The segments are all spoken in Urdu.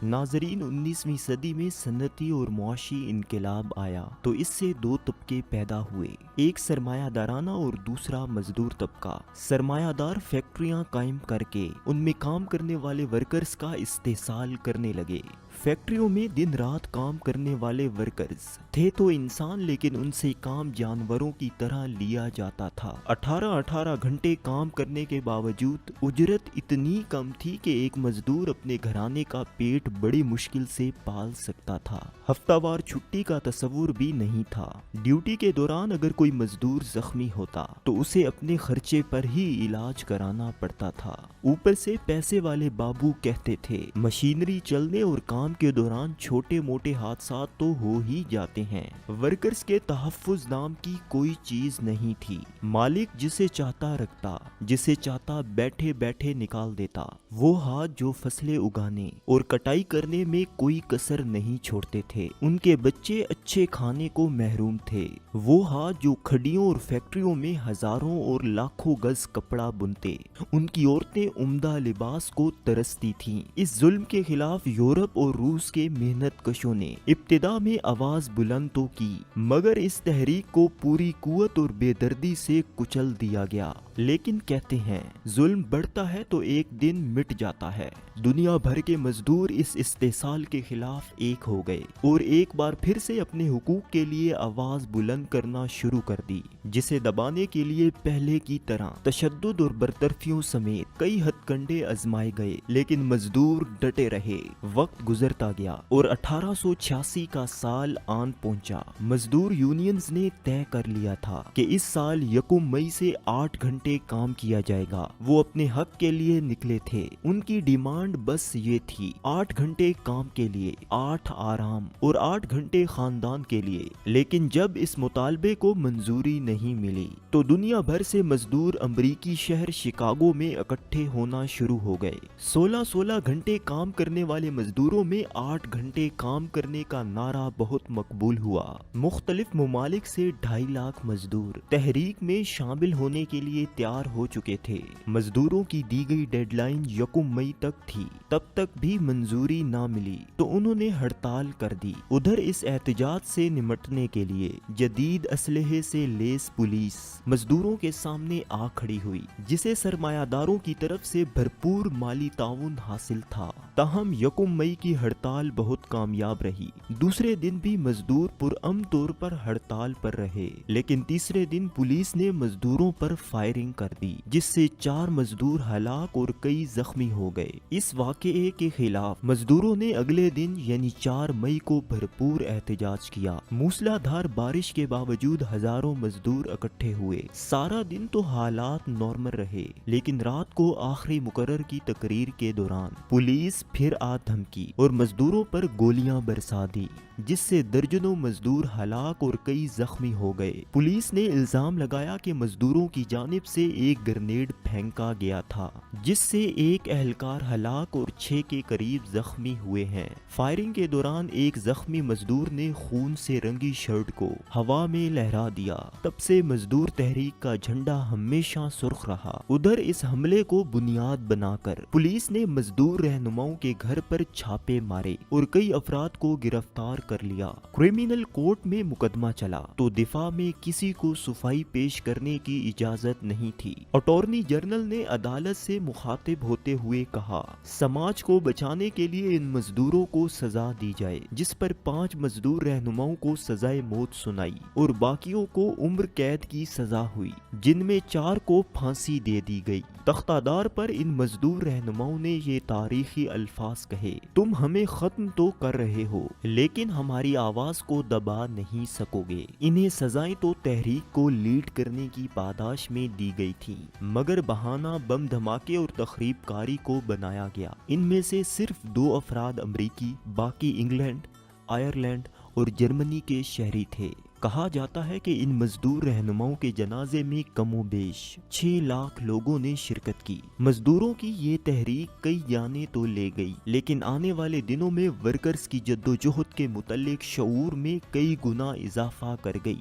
ناظرین، 19ویں صدی میں صنعتی اور معاشی انقلاب آیا تو اس سے دو طبقے پیدا ہوئے، ایک سرمایہ دارانہ اور دوسرا مزدور طبقہ۔ سرمایہ دار فیکٹریاں قائم کر کے ان میں کام کرنے والے ورکرز کا استحصال کرنے لگے۔ فیکٹریوں میں دن رات کام کرنے والے ورکرز تھے تو انسان، لیکن ان سے کام جانوروں کی طرح لیا جاتا تھا۔ 18 گھنٹے کام کرنے کے باوجود اجرت اتنی کم تھی کہ ایک مزدور اپنے گھرانے کا پیٹ بڑی مشکل سے پال سکتا تھا۔ ہفتہ وار چھٹی کا تصور بھی نہیں تھا۔ ڈیوٹی کے دوران اگر کوئی مزدور زخمی ہوتا تو اسے اپنے خرچے پر ہی علاج کرانا پڑتا تھا۔ اوپر سے پیسے والے بابو کہتے تھے، مشینری چلنے اور کام کے دوران چھوٹے موٹے حادثات تو ہو ہی جاتے ہیں۔ ورکرز کے تحفظ نام کی کوئی چیز نہیں تھی۔ مالک جسے چاہتا رکھتا، جسے چاہتا بیٹھے بیٹھے نکال دیتا۔ وہ ہاتھ جو فصلیں اگانے اور کٹائی کرنے میں کوئی کسر نہیں چھوڑتے تھے۔ ان کے بچے اچھے کھانے کو محروم تھے۔ وہ ہاتھ جو کھڈیوں اور فیکٹریوں میں ہزاروں اور لاکھوں گز کپڑا بنتے۔ ان کی عورتیں عمدہ لباس کو ترستی تھیں۔ اس ظلم کے خلاف یورپ اور روس کے محنت کشوں نے ابتدا میں آواز بلند تو کی، مگر اس تحریک کو پوری قوت اور بے دردی سے کچل دیا گیا۔ لیکن کہتے ہیں، ظلم بڑھتا ہے تو ایک دن مٹ جاتا ہے۔ دنیا بھر کے مزدور اس استحصال کے خلاف ایک ہو گئے اور ایک بار پھر سے اپنے حقوق کے لیے آواز بلند کرنا شروع کر دی، جسے دبانے کے لیے پہلے کی طرح تشدد اور برطرفیوں سمیت کئی ہتھ کنڈے آزمائے گئے، لیکن مزدور ڈٹے رہے۔ وقت گزرتا گیا اور 1886 کا سال آن پہنچا۔ مزدور یونینز نے طے کر لیا تھا کہ اس سال 1 مئی سے 8 گھنٹے کام کیا جائے گا۔ وہ اپنے حق کے لیے نکلے تھے۔ ان کی ڈیمانڈ بس یہ تھی، 8 گھنٹے کام کے لیے، 8 آرام اور 8 گھنٹے خاندان کے لیے۔ لیکن جب اس مطالبے کو منظوری نہیں ملی تو دنیا بھر سے مزدور امریکی شہر شکاگو میں اکٹھے ہونا شروع ہو گئے۔ 16 گھنٹے کام کرنے والے مزدوروں میں 8 گھنٹے کام کرنے کا نعرہ بہت مقبول ہوا۔ مختلف ممالک سے 2.5 لاکھ مزدور تحریک میں شامل ہونے کے لیے تیار ہو چکے تھے۔ مزدوروں کی دی گئی ڈیڈ لائن 1 مئی تک تھی، تب تک بھی منظوری نہ ملی تو انہوں نے ہڑتال کر دی۔ ادھر اس احتجاج سے نمٹنے کے لیے جدید اسلحے سے لیس پولیس مزدوروں کے سامنے آ کھڑی ہوئی، جسے سرمایہ داروں کی طرف سے بھرپور مالی تعاون حاصل تھا۔ تاہم 1 مئی کی ہڑتال بہت کامیاب رہی۔ دوسرے دن بھی مزدور پرامن طور پر ہڑتال پر رہے، لیکن تیسرے دن پولیس نے مزدوروں پر فائرنگ کر دی، جس سے 4 مزدور ہلاک اور کئی زخمی ہو گئے۔ اس واقعے کے خلاف مزدوروں نے اگلے دن یعنی 4 مئی کو بھرپور احتجاج کیا۔ موسلا دھار بارش کے باوجود ہزاروں مزدور اکٹھے ہوئے۔ سارا دن تو حالات نارمل رہے، لیکن رات کو آخری مقرر کی تقریر کے دوران پولیس پھر آ دھمکی اور مزدوروں پر گولیاں برسا دی، جس سے درجنوں مزدور ہلاک اور کئی زخمی ہو گئے۔ پولیس نے الزام لگایا کہ مزدوروں کی جانب سے ایک گرنیڈ پھینکا گیا تھا، جس سے ایک اہلکار ہلاک اور 6 کے قریب زخمی ہوئے ہیں۔ فائرنگ کے دوران ایک زخمی مزدور نے خون سے رنگی شرٹ کو ہوا میں لہرا دیا۔ تب سے مزدور تحریک کا جھنڈا ہمیشہ سرخ رہا۔ ادھر اس حملے کو بنیاد بنا کر پولیس نے مزدور رہنماؤں کے گھر پر چھاپے مارے اور کئی افراد کو گرفتار کر لیا۔ کرمینل کورٹ میں مقدمہ چلا تو دفاع میں کسی کو صفائی پیش کرنے کی اجازت نہیں تھی۔ اٹارنی جنرل نے عدالت سے مخاطب ہوتے ہوئے کہا، سماج کو بچانے کے لیے ان مزدوروں کو سزا دی جائے، جس پر 5 مزدور رہنماؤں کو سزائے موت سنائی اور باقیوں کو عمر قید کی سزا ہوئی، جن میں 4 کو پھانسی دے دی گئی۔ تختہ دار پر ان مزدور رہنماؤں نے یہ تاریخی الفاظ کہے، تم ہمیں ختم تو کر رہے ہو، لیکن ہماری آواز کو دبا نہیں سکو گے۔ انہیں سزائیں تو تحریک کو لیڈ کرنے کی پاداش میں دی گئی تھی، مگر بہانہ بم دھماکے اور تخریب کاری کو بنایا گیا۔ ان میں سے صرف 2 افراد امریکی، باقی انگلینڈ، آئرلینڈ اور جرمنی کے شہری تھے۔ کہا جاتا ہے کہ ان مزدور رہنماؤں کے جنازے میں کم و بیش 6 لاکھ لوگوں نے شرکت کی۔ مزدوروں کی یہ تحریک کئی جانیں تو لے گئی، لیکن آنے والے دنوں میں ورکرز کی جدوجہد کے متعلق شعور میں کئی گنا اضافہ کر گئی۔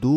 2